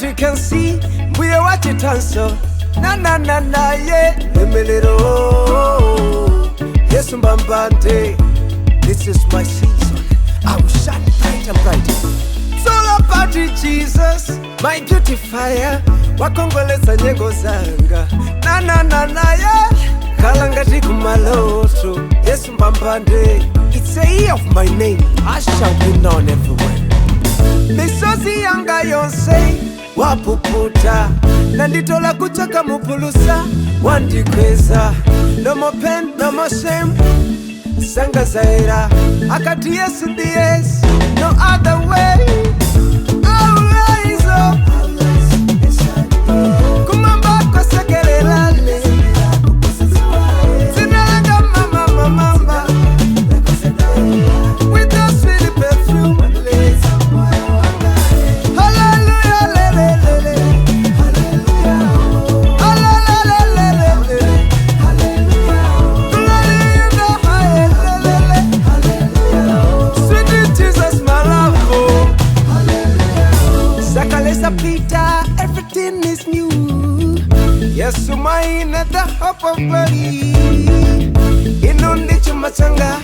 you can see, we are watch it so. Na na na na yeah. Emelero, yes mbambante. This is my season. I will shine bright and bright. It's all about you, Jesus, my beautifier. Wakongoleza nyengo zanga. Na na na na yeah. Kalangati kumaloto. Yes mbambante. It's a year of my name. I shall be known everywhere. Misozi yanga yonse wapuputa nanditola kuchoka mupulusa wandikweza. No more pain, no more shame. Sanga zaira akati yes and yes. No other way. I'll rise up. Kumamba kwa sekelelale. Zinalanga mama mama. With the sweet perfume. Peter, everything is new. Yes, mine at the hope of glory. Inundi chumachanga,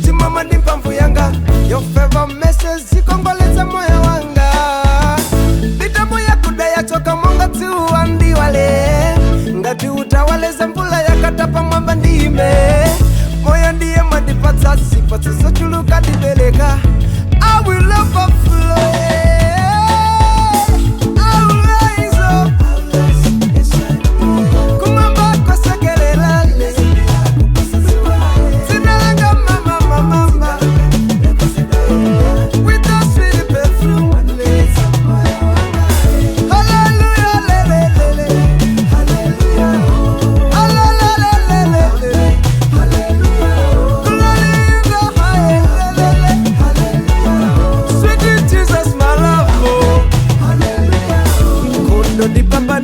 chimama nimpampu yanga. Your favor messes, zikongoleza moya wanga. Bitamu ya kudaya choka monga tu andi wale. Ngati utawaleza mbula ya katapa mwamba ndime. Moya ndiye madipata sipati sochuluka dibeleka. I will overflow. Di papa